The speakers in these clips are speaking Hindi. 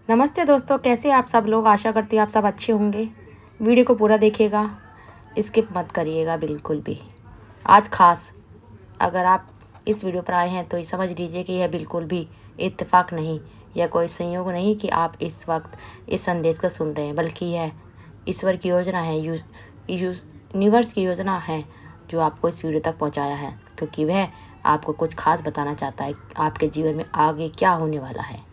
नमस्ते दोस्तों, कैसे आप सब लोग। आशा करती हूँ आप सब अच्छे होंगे। वीडियो को पूरा देखिएगा, स्किप मत करिएगा बिल्कुल भी। आज खास अगर आप इस वीडियो पर आए हैं तो ये समझ लीजिए कि यह बिल्कुल भी इत्तेफाक नहीं या कोई संयोग नहीं कि आप इस वक्त इस संदेश को सुन रहे हैं, बल्कि यह ईश्वर की योजना है, यूनिवर्स की योजना है जो आपको इस वीडियो तक पहुंचाया है, क्योंकि वह आपको कुछ खास बताना चाहता है। आपके जीवन में आगे क्या होने वाला है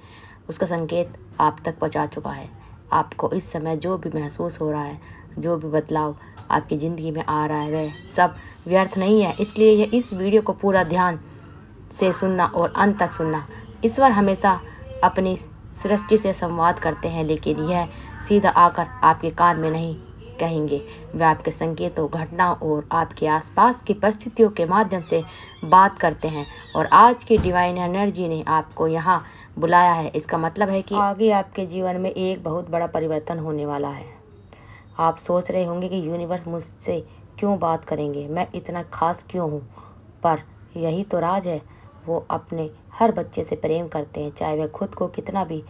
उसका संकेत आप तक पहुंचा चुका है। आपको इस समय जो भी महसूस हो रहा है, जो भी बदलाव आपकी ज़िंदगी में आ रहा है, वह सब व्यर्थ नहीं है। इसलिए इस वीडियो को पूरा ध्यान से सुनना और अंत तक सुनना। ईश्वर हमेशा अपनी सृष्टि से संवाद करते हैं, लेकिन यह सीधा आकर आपके कान में नहीं कहेंगे। वे आपके संकेतों, घटनाओं और आपके आसपास की परिस्थितियों के माध्यम से बात करते हैं। और आज की डिवाइन एनर्जी ने आपको यहाँ बुलाया है। इसका मतलब है कि आगे आपके जीवन में एक बहुत बड़ा परिवर्तन होने वाला है। आप सोच रहे होंगे कि यूनिवर्स मुझसे क्यों बात करेंगे, मैं इतना खास क्यों हूँ, पर यही तो राज है। वो अपने हर बच्चे से प्रेम करते हैं, चाहे वह खुद को कितना भी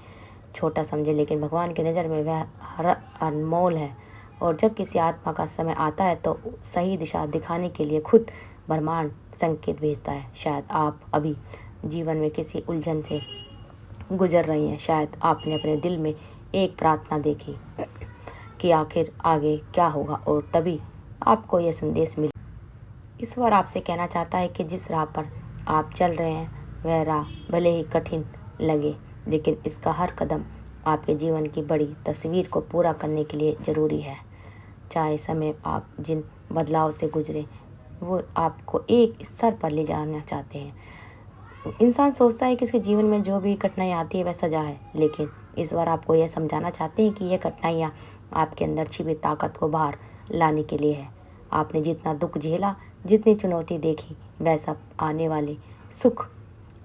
छोटा समझे, लेकिन भगवान की नज़र में वह हर अनमोल है। और जब किसी आत्मा का समय आता है तो सही दिशा दिखाने के लिए खुद ब्रह्मांड संकेत भेजता है। शायद आप अभी जीवन में किसी उलझन से गुजर रही हैं। शायद आपने अपने दिल में एक प्रार्थना देखी कि आखिर आगे क्या होगा, और तभी आपको यह संदेश मिला। ईश्वर आपसे कहना चाहता है कि जिस राह पर आप चल रहे हैं वह राह भले ही कठिन लगे, लेकिन इसका हर कदम आपके जीवन की बड़ी तस्वीर को पूरा करने के लिए ज़रूरी है। चाहे समय आप जिन बदलाव से गुजरे वो आपको एक स्तर पर ले जाना चाहते हैं। इंसान सोचता है कि उसके जीवन में जो भी कठिनाई आती है वह सजा है, लेकिन इस बार आपको यह समझाना चाहते हैं कि यह कठिनाइयाँ आपके अंदर छिपी ताकत को बाहर लाने के लिए है। आपने जितना दुख झेला, जितनी चुनौती देखी, वह सब आने वाले सुख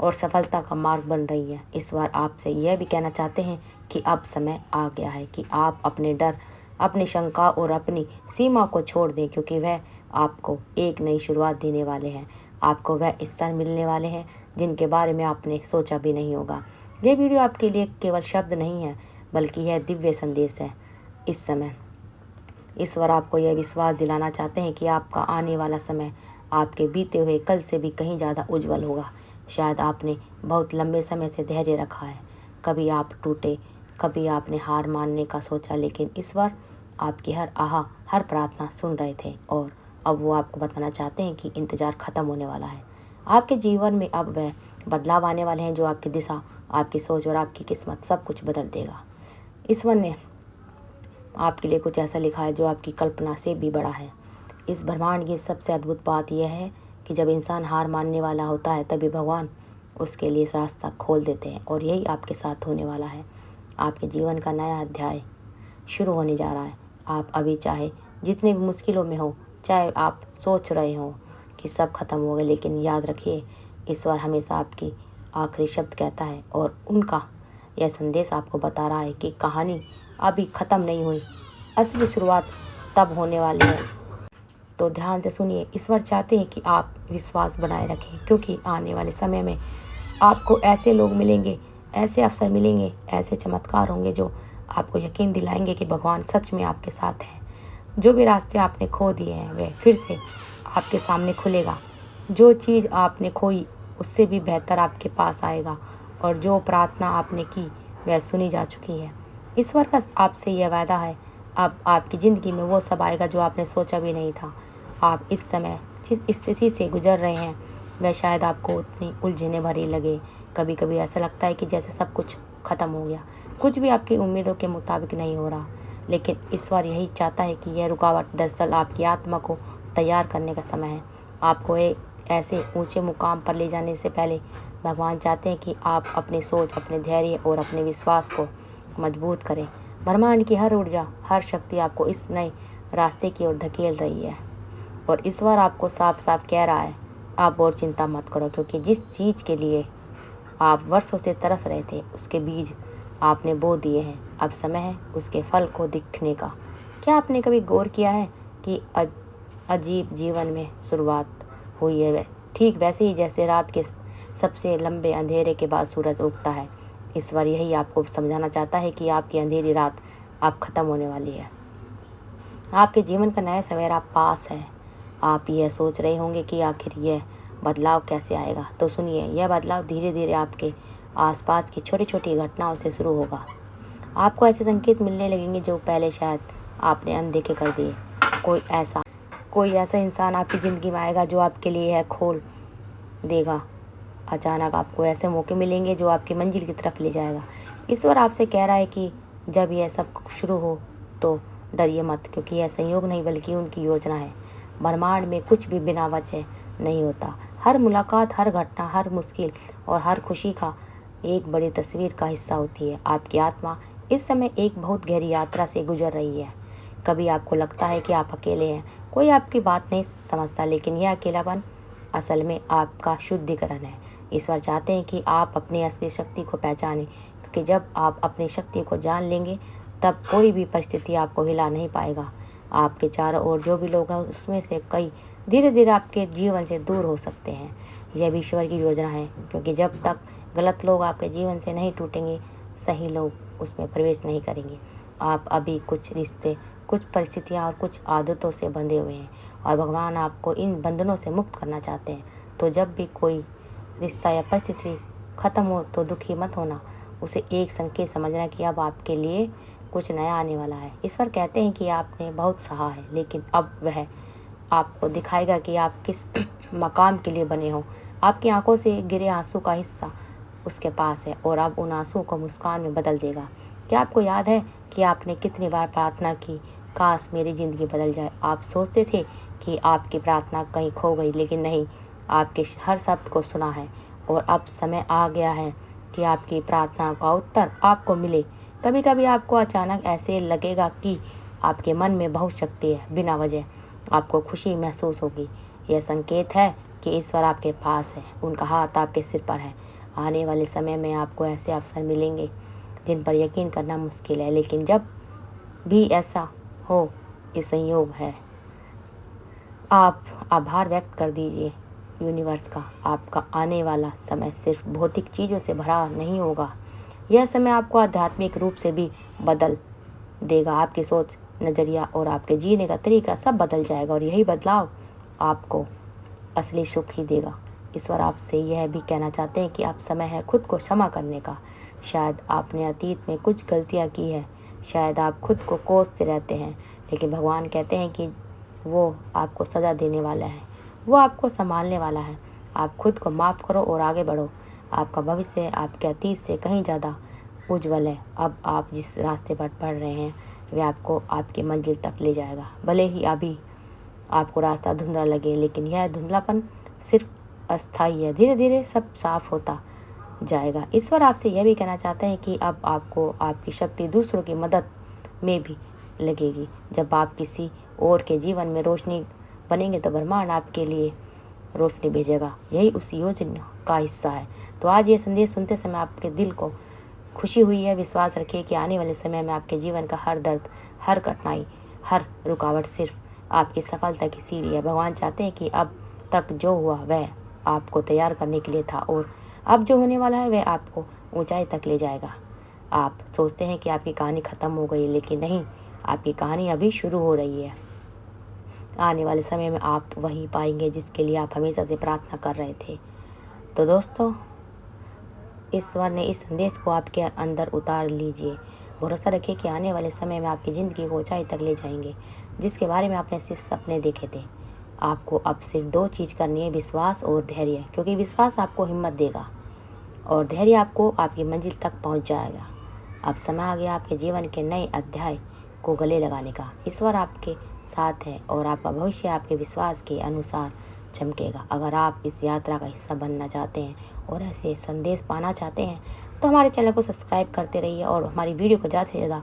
और सफलता का मार्ग बन रही है। इस बार आपसे यह भी कहना चाहते हैं कि अब समय आ गया है कि आप अपने डर, अपनी शंका और अपनी सीमा को छोड़ दें, क्योंकि वह आपको एक नई शुरुआत देने वाले हैं। आपको वह स्तर मिलने वाले हैं जिनके बारे में आपने सोचा भी नहीं होगा। यह वीडियो आपके लिए केवल शब्द नहीं है, बल्कि यह दिव्य संदेश है। इस समय ईश्वर आपको यह विश्वास दिलाना चाहते हैं कि आपका आने वाला समय आपके बीते हुए कल से भी कहीं ज़्यादा उज्जवल होगा। शायद आपने बहुत लंबे समय से धैर्य रखा है, कभी आप टूटे, कभी आपने हार मानने का सोचा, लेकिन ईश्वर आपकी हर प्रार्थना सुन रहे थे, और अब वो आपको बताना चाहते हैं कि इंतज़ार ख़त्म होने वाला है। आपके जीवन में अब वह बदलाव आने वाले हैं जो आपकी दिशा, आपकी सोच और आपकी किस्मत सब कुछ बदल देगा। ईश्वर ने आपके लिए कुछ ऐसा लिखा है जो आपकी कल्पना से भी बड़ा है। इस ब्रह्मांड की सबसे अद्भुत बात यह है कि जब इंसान हार मानने वाला होता है तभी भगवान उसके लिए रास्ता खोल देते हैं, और यही आपके साथ होने वाला है। आपके जीवन का नया अध्याय शुरू होने जा रहा है। आप अभी चाहे जितनी भी मुश्किलों में हो, चाहे आप सोच रहे हो कि सब खत्म हो गए, लेकिन याद रखिए ईश्वर हमेशा आपकी आखिरी शब्द कहता है, और उनका यह संदेश आपको बता रहा है कि कहानी अभी ख़त्म नहीं हुई, असली शुरुआत तब होने वाली है। तो ध्यान से सुनिए। ईश्वर चाहते हैं कि आप विश्वास बनाए रखें, क्योंकि आने वाले समय में आपको ऐसे लोग मिलेंगे, ऐसे अवसर मिलेंगे, ऐसे चमत्कार होंगे जो आपको यकीन दिलाएंगे कि भगवान सच में आपके साथ हैं। जो भी रास्ते आपने खो दिए हैं वह फिर से आपके सामने खुलेगा। जो चीज़ आपने खोई उससे भी बेहतर आपके पास आएगा, और जो प्रार्थना आपने की वह सुनी जा चुकी है। ईश्वर का आपसे यह वादा है, अब आपकी ज़िंदगी में वो सब आएगा जो आपने सोचा भी नहीं था। आप इस समय जिस स्थिति से गुजर रहे हैं वह शायद आपको उतनी उलझने भरी लगे। कभी कभी ऐसा लगता है कि जैसे सब कुछ ख़त्म हो गया, कुछ भी आपकी उम्मीदों के मुताबिक नहीं हो रहा, लेकिन ईश्वर यही चाहता है कि यह रुकावट दरअसल आपकी आत्मा को तैयार करने का समय है। आपको एक ऐसे ऊंचे मुकाम पर ले जाने से पहले भगवान चाहते हैं कि आप अपनी सोच, अपने धैर्य और अपने विश्वास को मजबूत करें। ब्रह्मांड की हर ऊर्जा, हर शक्ति आपको इस नए रास्ते की ओर धकेल रही है, और ईश्वर आपको साफ साफ कह रहा है, आप और चिंता मत करो, क्योंकि जिस चीज़ के लिए आप वर्षों से तरस रहे थे उसके बीज आपने बो दिए हैं। अब समय है उसके फल को दिखने का। क्या आपने कभी गौर किया है कि अजीब जीवन में शुरुआत हुई है ठीक वैसे ही जैसे रात के सबसे लंबे अंधेरे के बाद सूरज उगता है। ईश्वर यही आपको समझाना चाहता है कि आपकी अंधेरी रात अब ख़त्म होने वाली है। आपके जीवन का नया सवेरा पास है। आप यह सोच रहे होंगे कि आखिर यह बदलाव कैसे आएगा, तो सुनिए, यह बदलाव धीरे धीरे आपके आसपास की छोटी छोटी घटनाओं से शुरू होगा। आपको ऐसे संकेत मिलने लगेंगे जो पहले शायद आपने अनदेखे कर दिए। कोई ऐसा इंसान आपकी ज़िंदगी में आएगा जो आपके लिए है खोल देगा। अचानक आपको ऐसे मौके मिलेंगे जो आपकी मंजिल की तरफ ले जाएगा। ईश्वर आपसे कह रहा है कि जब यह सब शुरू हो तो डरिए मत, क्योंकि यह संयोग नहीं बल्कि उनकी योजना है। ब्रह्मांड में कुछ भी बिना वजह नहीं होता। हर मुलाकात, हर घटना, हर मुश्किल और हर खुशी का एक बड़ी तस्वीर का हिस्सा होती है। आपकी आत्मा इस समय एक बहुत गहरी यात्रा से गुजर रही है। कभी आपको लगता है कि आप अकेले हैं, कोई आपकी बात नहीं समझता, लेकिन यह अकेलापन असल में आपका शुद्धिकरण है। ईश्वर चाहते हैं कि आप अपनी असली शक्ति को पहचानें, क्योंकि जब आप अपनी शक्ति को जान लेंगे तब कोई भी परिस्थिति आपको हिला नहीं पाएगा। आपके चारों ओर जो भी लोग हैं उसमें से कई धीरे धीरे आपके जीवन से दूर हो सकते हैं। यह भी ईश्वर की योजना है, क्योंकि जब तक गलत लोग आपके जीवन से नहीं टूटेंगे, सही लोग उसमें प्रवेश नहीं करेंगे। आप अभी कुछ रिश्ते, कुछ परिस्थितियाँ और कुछ आदतों से बंधे हुए हैं और भगवान आपको इन बंधनों से मुक्त करना चाहते हैं। तो जब भी कोई रिश्ता या परिस्थिति ख़त्म हो तो दुखी मत होना, उसे एक संकेत समझना कि अब आपके लिए कुछ नया आने वाला है। ईश्वर कहते हैं कि आपने बहुत सहा है, लेकिन अब वह आपको दिखाएगा कि आप किस मकाम के लिए बने हो। आपकी आंखों से गिरे आंसू का हिस्सा उसके पास है और अब उन आंसुओं को मुस्कान में बदल देगा। क्या आपको याद है कि आपने कितनी बार प्रार्थना की, काश मेरी ज़िंदगी बदल जाए? आप सोचते थे कि आपकी प्रार्थना कहीं खो गई, लेकिन नहीं, आपके हर शब्द को सुना है और अब समय आ गया है कि आपकी प्रार्थना का उत्तर आपको मिले। कभी कभी आपको अचानक ऐसे लगेगा कि आपके मन में बहुत शक्ति है, बिना वजह आपको खुशी महसूस होगी। यह संकेत है कि ईश्वर आपके पास है, उनका हाथ आपके सिर पर है। आने वाले समय में आपको ऐसे अवसर मिलेंगे जिन पर यकीन करना मुश्किल है, लेकिन जब भी ऐसा हो, ये संयोग है। आप आभार व्यक्त कर दीजिए यूनिवर्स का। आपका आने वाला समय सिर्फ भौतिक चीज़ों से भरा नहीं होगा, यह समय आपको आध्यात्मिक रूप से भी बदल देगा। आपकी सोच, नज़रिया और आपके जीने का तरीका सब बदल जाएगा और यही बदलाव आपको असली सुख ही देगा। ईश्वर आपसे यह भी कहना चाहते हैं कि अब समय है खुद को क्षमा करने का। शायद आपने अतीत में कुछ गलतियाँ की है, शायद आप खुद को कोसते रहते हैं, लेकिन भगवान कहते हैं कि वो आपको सज़ा देने वाला है, वो आपको संभालने वाला है। आप खुद को माफ़ करो और आगे बढ़ो। आपका भविष्य आपके अतीत से कहीं ज़्यादा उज्जवल है। अब आप जिस रास्ते पर बढ़ रहे हैं वह आपको आपकी मंजिल तक ले जाएगा। भले ही अभी आपको रास्ता धुंधला लगे, लेकिन यह धुंधलापन सिर्फ अस्थायी है, धीरे धीरे सब साफ होता जाएगा। ईश्वर आपसे यह भी कहना चाहते हैं कि अब आपको आपकी शक्ति दूसरों की मदद में भी लगेगी। जब आप किसी और के जीवन में रोशनी बनेंगे तो ब्रह्मांड आपके लिए रोशनी भेजेगा। यही उस योजना का हिस्सा है। तो आज ये संदेश सुनते समय आपके दिल को खुशी हुई है। विश्वास रखिए कि आने वाले समय में आपके जीवन का हर दर्द, हर कठिनाई, हर रुकावट सिर्फ आपकी सफलता की सीढ़ी है। भगवान चाहते हैं कि अब तक जो हुआ वह आपको तैयार करने के लिए था और अब जो होने वाला है वह आपको ऊंचाई तक ले जाएगा। आप सोचते हैं कि आपकी कहानी ख़त्म हो गई, लेकिन नहीं, आपकी कहानी अभी शुरू हो रही है। आने वाले समय में आप वही पाएंगे जिसके लिए आप हमेशा से प्रार्थना कर रहे थे। तो दोस्तों, ईश्वर ने इस संदेश को आपके अंदर उतार लीजिए। भरोसा रखिए कि आने वाले समय में आपकी ज़िंदगी को ऊंचाई तक ले जाएंगे, जिसके बारे में आपने सिर्फ सपने देखे थे। आपको अब सिर्फ दो चीज़ करनी है, विश्वास और धैर्य, क्योंकि विश्वास आपको हिम्मत देगा और धैर्य आपको आपकी मंजिल तक पहुंच जाएगा। अब समय आ गया आपके जीवन के नए अध्याय को गले लगाने का। ईश्वर आपके साथ है और आपका भविष्य आपके विश्वास के अनुसार चमकेगा। अगर आप इस यात्रा का हिस्सा बनना चाहते हैं और ऐसे संदेश पाना चाहते हैं तो हमारे चैनल को सब्सक्राइब करते रहिए और हमारी वीडियो को ज़्यादा से ज़्यादा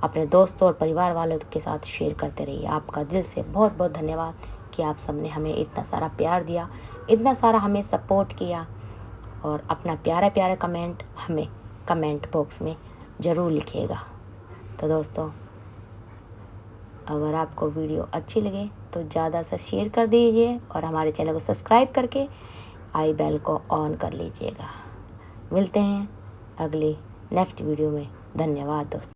अपने दोस्तों और परिवार वालों के साथ शेयर करते रहिए। आपका दिल से बहुत बहुत धन्यवाद कि आप सबने हमें इतना सारा प्यार दिया, इतना सारा हमें सपोर्ट किया और अपना प्यारा प्यारा कमेंट हमें कमेंट बॉक्स में ज़रूर लिखिएगा। तो दोस्तों, अगर आपको वीडियो अच्छी लगे तो ज़्यादा से शेयर कर दीजिए और हमारे चैनल को सब्सक्राइब करके आई बेल को ऑन कर लीजिएगा। मिलते हैं अगले नेक्स्ट वीडियो में। धन्यवाद दोस्तों।